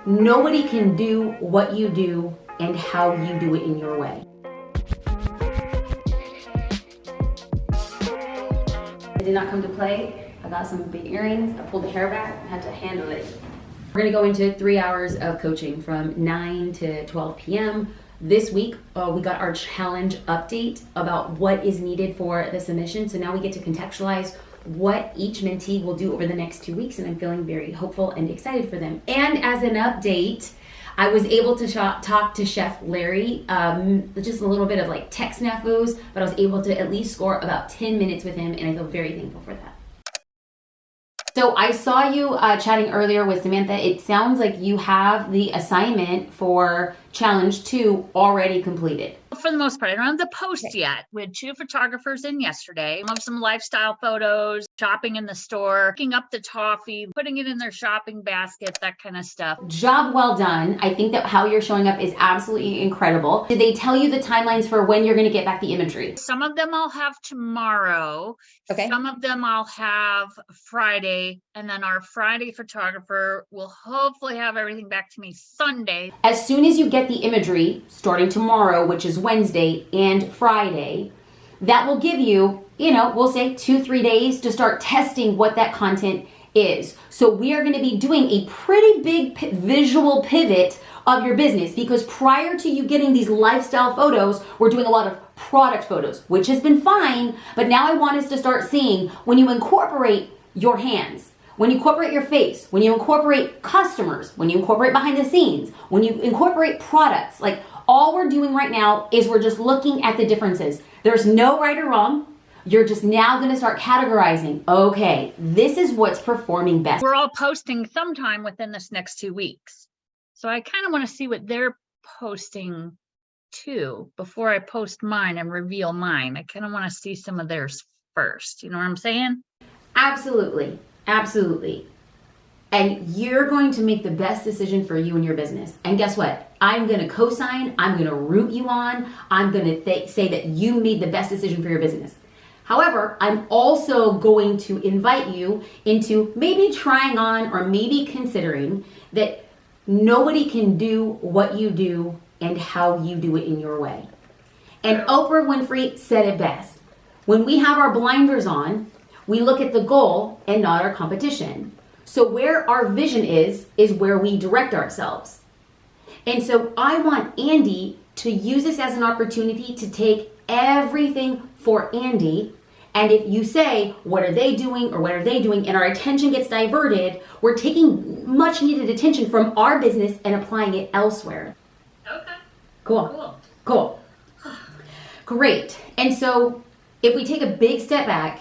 Nobody can do what you do and how you do it in your way. It did not come to play. I got some big earrings. I pulled the hair back. I had to handle it. We're gonna go into 3 hours of coaching from 9 to 12 p.m. This week, we got our challenge update about what is needed for the submission. So now we get to contextualize what each mentee will do over the next 2 weeks, and I'm feeling very hopeful and excited for them. And as an update, I was able to talk to Chef Larry, just a little bit of like tech snafus, but I was able to at least score about 10 minutes with him, and I feel very thankful for that. So I saw you chatting earlier with Samantha. It sounds like you have the assignment for Challenge 2 already completed. For the most part, I don't have the post yet. We had 2 photographers in yesterday. I have some lifestyle photos, shopping in the store, picking up the toffee, putting it in their shopping basket, that kind of stuff. Job well done. I think that how you're showing up is absolutely incredible. Did they tell you the timelines for when you're going to get back the imagery? Some of them I'll have tomorrow. Okay. Some of them I'll have Friday. And then our Friday photographer will hopefully have everything back to me Sunday. As soon as you get the imagery, starting tomorrow, which is Wednesday and Friday, that will give you, we'll say 2-3 days to start testing what that content is. So we are going to be doing a pretty big visual pivot of your business, because prior to you getting these lifestyle photos, we're doing a lot of product photos, which has been fine. But now I want us to start seeing when you incorporate your hands, when you incorporate your face, when you incorporate customers, when you incorporate behind the scenes, when you incorporate products, like all we're doing right now is we're just looking at the differences. There's no right or wrong. You're just now going to start categorizing. Okay, this is what's performing best. We're all posting sometime within this next 2 weeks. So I kind of want to see what they're posting too before I post mine and reveal mine. I kind of want to see some of theirs first. You know what I'm saying? Absolutely. Absolutely. And you're going to make the best decision for you and your business. And guess what? I'm going to co-sign. I'm going to root you on. I'm going to say that you made the best decision for your business. However, I'm also going to invite you into maybe trying on or maybe considering that nobody can do what you do and how you do it in your way. And Oprah Winfrey said it best. When we have our blinders on, we look at the goal and not our competition. So where our vision is where we direct ourselves. And so I want Andy to use this as an opportunity to take everything for Andy. And if you say, what are they doing or what are they doing? And our attention gets diverted, we're taking much needed attention from our business and applying it elsewhere. Okay. Cool. Great. And so if we take a big step back,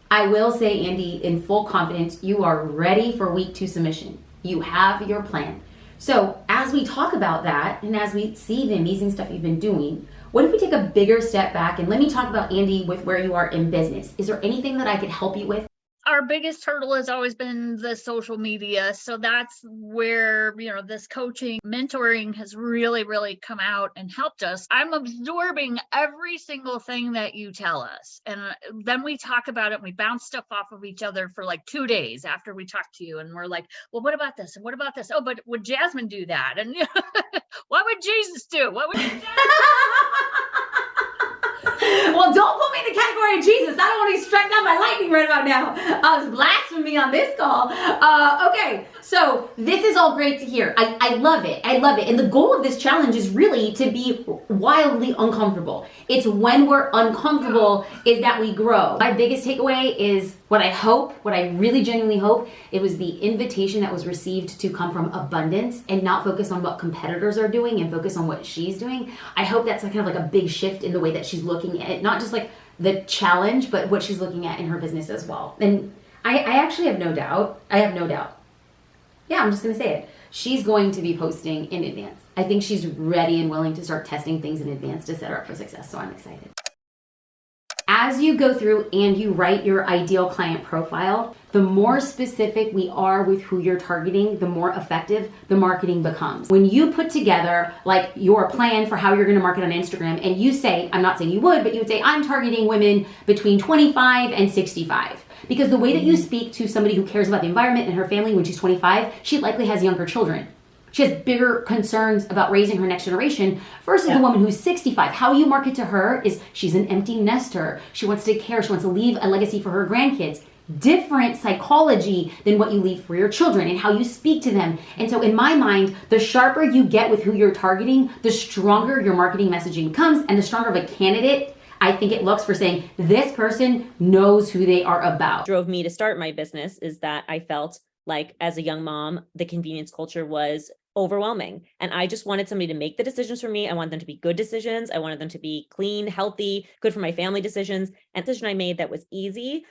I will say, Andy, in full confidence, you are ready for week 2 submission. You have your plan. So as we talk about that, and as we see the amazing stuff you've been doing, what if we take a bigger step back and let me talk about, Andy, with where you are in business. Is there anything that I could help you with? Our biggest hurdle has always been the social media. So that's where, this coaching, mentoring has really, really come out and helped us. I'm absorbing every single thing that you tell us. And then we talk about it and we bounce stuff off of each other for like 2 days after we talk to you. And we're like, well, what about this? And what about this? Oh, but would Jasmine do that? And what would Jesus do? What would Well, don't put me in the category of Jesus. I don't want to be struck down by lightning right about now. I was blasphemy on this call. Okay, so this is all great to hear. I love it. I love it. And the goal of this challenge is really to be wildly uncomfortable. It's when we're uncomfortable is that we grow. My biggest takeaway is what I really genuinely hope, it was the invitation that was received to come from abundance and not focus on what competitors are doing and focus on what she's doing. I hope that's kind of like a big shift in the way that she's looking at it, not just like the challenge, but what she's looking at in her business as well. And I actually have no doubt. Yeah, I'm just going to say it. She's going to be posting in advance. I think she's ready and willing to start testing things in advance to set her up for success. So I'm excited. As you go through and you write your ideal client profile, the more specific we are with who you're targeting, the more effective the marketing becomes. When you put together like your plan for how you're going to market on Instagram and you say, I'm not saying you would, but you would say, I'm targeting women between 25 and 65. Because the way that you speak to somebody who cares about the environment and her family when she's 25, she likely has younger children. She has bigger concerns about raising her next generation versus the woman who's 65. How you market to her is she's an empty nester. She wants to take care. She wants to leave a legacy for her grandkids. Different psychology than what you leave for your children and how you speak to them. And so in my mind, the sharper you get with who you're targeting, the stronger your marketing messaging comes and the stronger of a candidate I think it looks for saying this person knows who they are about. Drove me to start my business is that I felt like as a young mom, the convenience culture was overwhelming. And I just wanted somebody to make the decisions for me. I wanted them to be good decisions. I wanted them to be clean, healthy, good for my family decisions. And the decision I made that was easy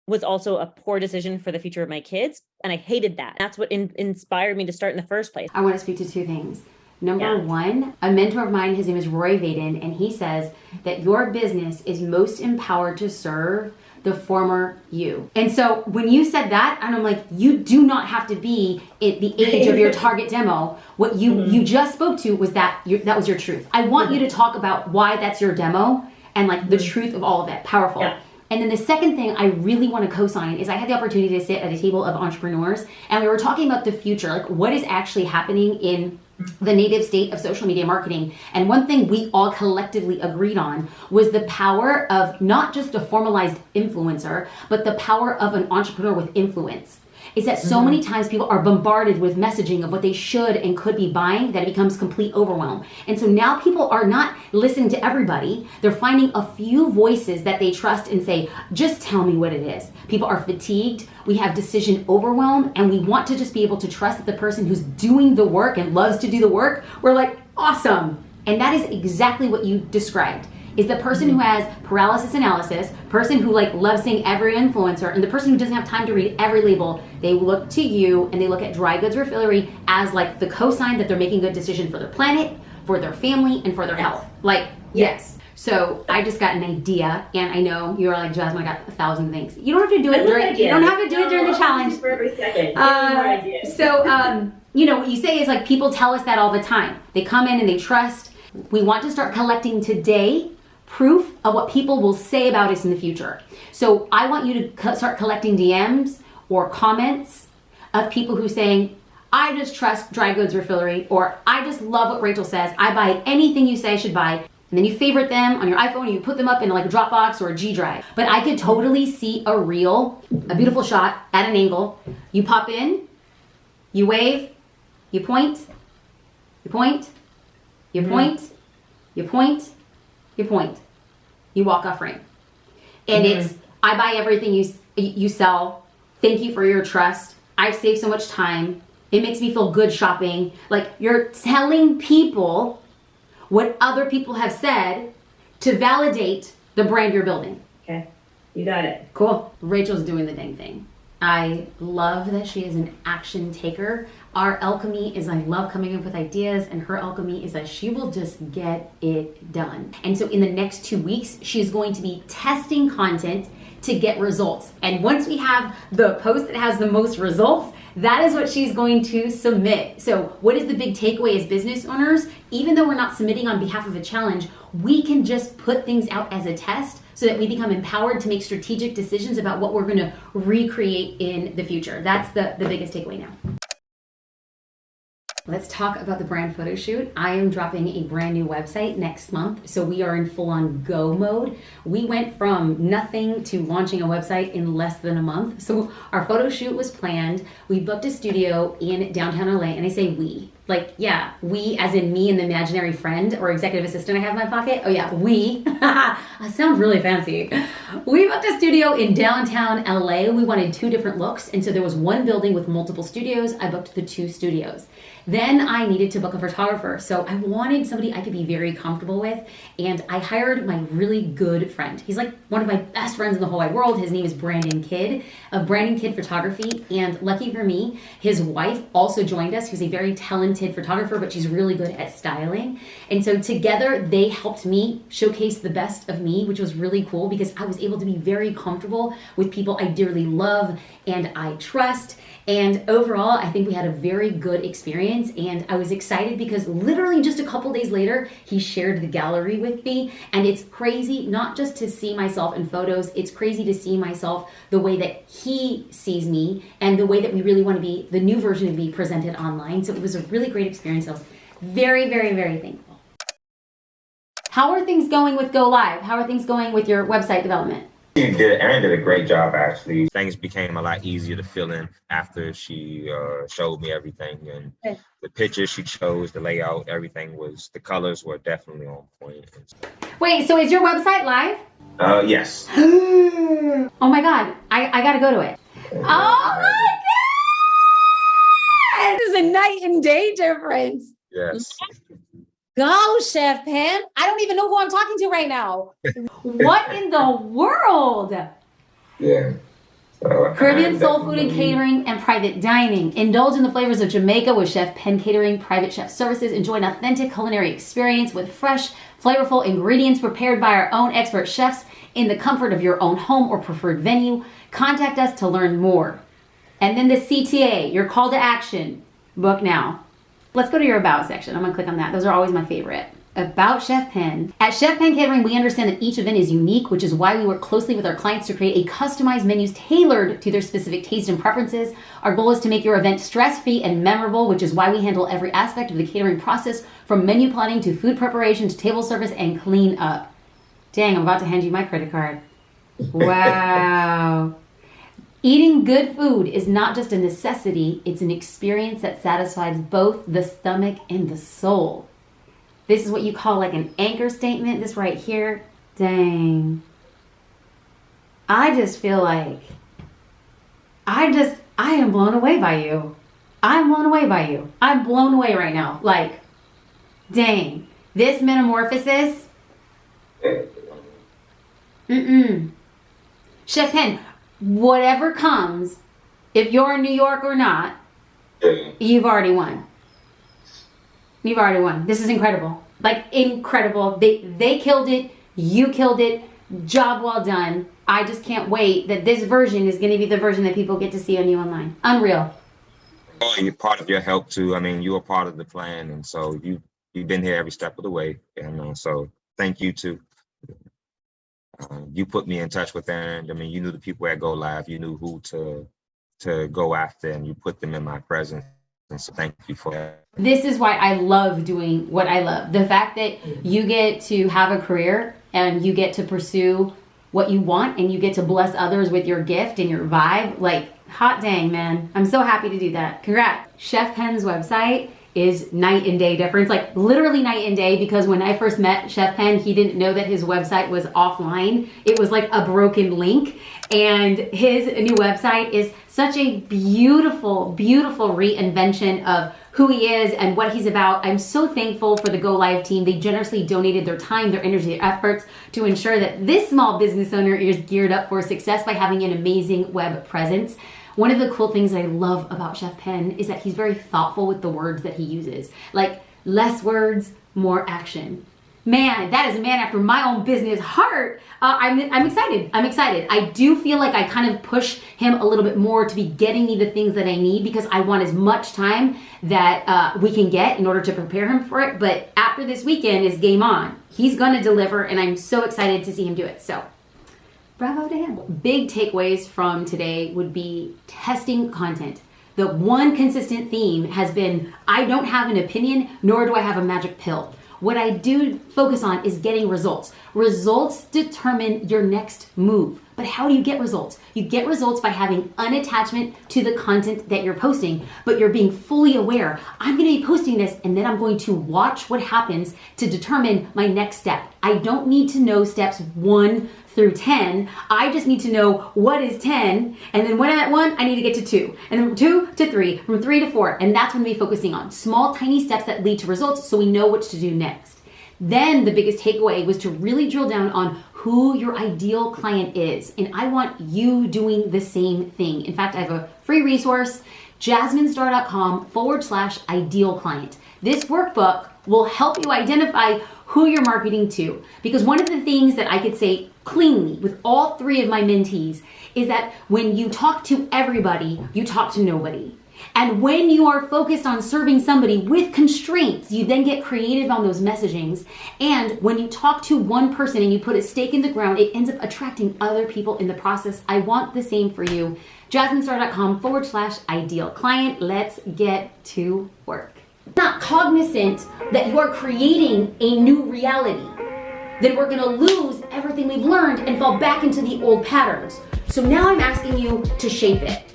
was also a poor decision for the future of my kids. And I hated that. That's what inspired me to start in the first place. I want to speak to two things. Number one, a mentor of mine, his name is Roy Vaden, and he says that your business is most empowered to serve the former you. And so when you said that, and I'm like, you do not have to be at the age of your target demo. What you just spoke to was that was your truth. I want you to talk about why that's your demo and like the truth of all of it. Powerful. Yeah. And then the second thing I really want to co-sign is I had the opportunity to sit at a table of entrepreneurs and we were talking about the future, like what is actually happening in the native state of social media marketing. And one thing we all collectively agreed on was the power of not just a formalized influencer, but the power of an entrepreneur with influence. Is that so many times people are bombarded with messaging of what they should and could be buying that it becomes complete overwhelm. And so now people are not listening to everybody. They're finding a few voices that they trust and say, just tell me what it is. People are fatigued. We have decision overwhelm and we want to just be able to trust that the person who's doing the work and loves to do the work, we're like, awesome. And that is exactly what you described. Is the person who has paralysis analysis, person who like loves seeing every influencer, and the person who doesn't have time to read every label. They look to you and they look at Dry Goods Refillery as like the cosign that they're making good decision for their planet, for their family, and for their health. Like, yes. So I just got an idea, and I know you're like, Jasmine, I got 1,000 things. You don't have to do it during. You don't have to do it during the challenge. For every second. You know what you say is like people tell us that all the time. They come in and they trust. We want to start collecting today proof of what people will say about us in the future. So I want you to start collecting DMs or comments of people who saying, I just trust Dry Goods Refillery, or I just love what Rachel says. I buy anything you say I should buy. And then you favorite them on your iPhone and you put them up in like a Dropbox or a G Drive. But I could totally see a reel, a beautiful shot at an angle. You pop in, you wave, you point, you point, you point, you point, you point. You walk off frame. And it's, I buy everything you sell. Thank you for your trust. I've saved so much time. It makes me feel good shopping. Like you're telling people what other people have said to validate the brand you're building. Okay, you got it. Cool. Rachel's doing the dang thing. I love that she is an action taker. Our alchemy is I love coming up with ideas, and her alchemy is that she will just get it done. And so in the next 2 weeks, she's going to be testing content to get results. And once we have the post that has the most results, that is what she's going to submit. So what is the big takeaway as business owners? Even though we're not submitting on behalf of a challenge, we can just put things out as a test so that we become empowered to make strategic decisions about what we're going to recreate in the future. That's the biggest takeaway now. Let's talk about the brand photo shoot. I am dropping a brand new website next month, so we are in full-on go mode. We went from nothing to launching a website in less than a month. So our photo shoot was planned. We booked a studio in downtown LA, and I say we. Like, yeah, we as in me and the imaginary friend or executive assistant I have in my pocket. Oh yeah, we. That sounds really fancy. We booked a studio in downtown LA. We wanted 2 different looks, and so there was one building with multiple studios. I booked the 2 studios. Then I needed to book a photographer. So I wanted somebody I could be very comfortable with. And I hired my really good friend. He's like one of my best friends in the whole wide world. His name is Brandon Kidd of Brandon Kidd Photography. And lucky for me, his wife also joined us, who's a very talented photographer, but she's really good at styling. And so together they helped me showcase the best of me, which was really cool because I was able to be very comfortable with people I dearly love and I trust. And overall, I think we had a very good experience, and I was excited because literally just a couple days later, he shared the gallery with me, and it's crazy not just to see myself in photos, it's crazy to see myself the way that he sees me and the way that we really want to be, the new version of me presented online. So it was a really great experience. I was very, very, very thankful. How are things going with Go Live? How are things going with your website development? Erin did a great job, actually. Things became a lot easier to fill in after she showed me everything. And Okay. the pictures she chose, the layout, everything the colors were definitely on point. Wait, so is your website live? Yes. Oh my God, I gotta go to it. Oh my God! This is a night and day difference. Yes. Go, Chef Penn. I don't even know who I'm talking to right now. What in the world? Yeah. Caribbean soul food and catering and private dining. Indulge in the flavors of Jamaica with Chef Penn Catering, private chef services. Enjoy an authentic culinary experience with fresh, flavorful ingredients prepared by our own expert chefs in the comfort of your own home or preferred venue. Contact us to learn more. And then the CTA, your call to action. Book now. Let's go to your About section. I'm gonna click on that. Those are always my favorite. About Chef Penn. At Chef Penn Catering, we understand that each event is unique, which is why we work closely with our clients to create a customized menus tailored to their specific taste and preferences. Our goal is to make your event stress-free and memorable, which is why we handle every aspect of the catering process, from menu planning to food preparation to table service and clean up. Dang, I'm about to hand you my credit card. Wow. Eating good food is not just a necessity, it's an experience that satisfies both the stomach and the soul. This is what you call like an anchor statement, this right here. Dang. I just feel like, I am blown away by you. I'm blown away by you. I'm blown away right now. Like, dang. This metamorphosis. Chef Penn, whatever comes, if you're in New York or not, you've already won. You've already won. This is incredible. Like, incredible. They killed it. You killed it. Job well done. I just can't wait that this version is going to be the version that people get to see on you online. Unreal. Oh, you're part of your help too. I mean, you were part of the plan, and so you've been here every step of the way. And so thank you too. You put me in touch with Aaron. I mean, you knew the people at Go Live. You knew who to go after, and you put them in my presence. And so thank you for that. This is why I love doing what I love. The fact that you get to have a career and you get to pursue what you want and you get to bless others with your gift and your vibe. Like, hot dang, man. I'm so happy to do that. Congrats. Chef Penn's website is night and day difference, like literally night and day, because when I first met Chef Penn, he didn't know that his website was offline. It was like a broken link, and his new website is such a beautiful, beautiful reinvention of who he is and what he's about. I'm so thankful for the Go Live team. They generously donated their time, their energy, their efforts to ensure that this small business owner is geared up for success by having an amazing web presence. One of the cool things I love about Chef Penn is that he's very thoughtful with the words that he uses. Like, less words, more action. Man, that is a man after my own business heart. I'm excited. I'm excited. I do feel like I kind of push him a little bit more to be getting me the things that I need, because I want as much time that we can get in order to prepare him for it. But after this weekend is game on. He's going to deliver, and I'm so excited to see him do it. So, bravo to him. Big takeaways from today would be testing content. The one consistent theme has been, I don't have an opinion, nor do I have a magic pill. What I do focus on is getting results. Results determine your next move. But how do you get results? You get results by having unattachment to the content that you're posting, but you're being fully aware. I'm going to be posting this, and then I'm going to watch what happens to determine my next step. I don't need to know steps 1 through 10. I just need to know what is 10, and then when I'm at 1, I need to get to 2, and then from 2 to 3, from 3 to 4, and that's what we'll be focusing on. Small, tiny steps that lead to results so we know what to do next. Then the biggest takeaway was to really drill down on who your ideal client is, and I want you doing the same thing. In fact, I have a free resource jasminestar.com/ideal client. This workbook will help you identify who you're marketing to. Because one of the things that I could say cleanly with all 3 of my mentees is that when you talk to everybody, you talk to nobody. And when you are focused on serving somebody with constraints, you then get creative on those messagings. And when you talk to one person and you put a stake in the ground, it ends up attracting other people in the process. I want the same for you. jasminestar.com/ideal client. Let's get to work. Not cognizant that you are creating a new reality, then we're going to lose everything we've learned and fall back into the old patterns. So now I'm asking you to shape it.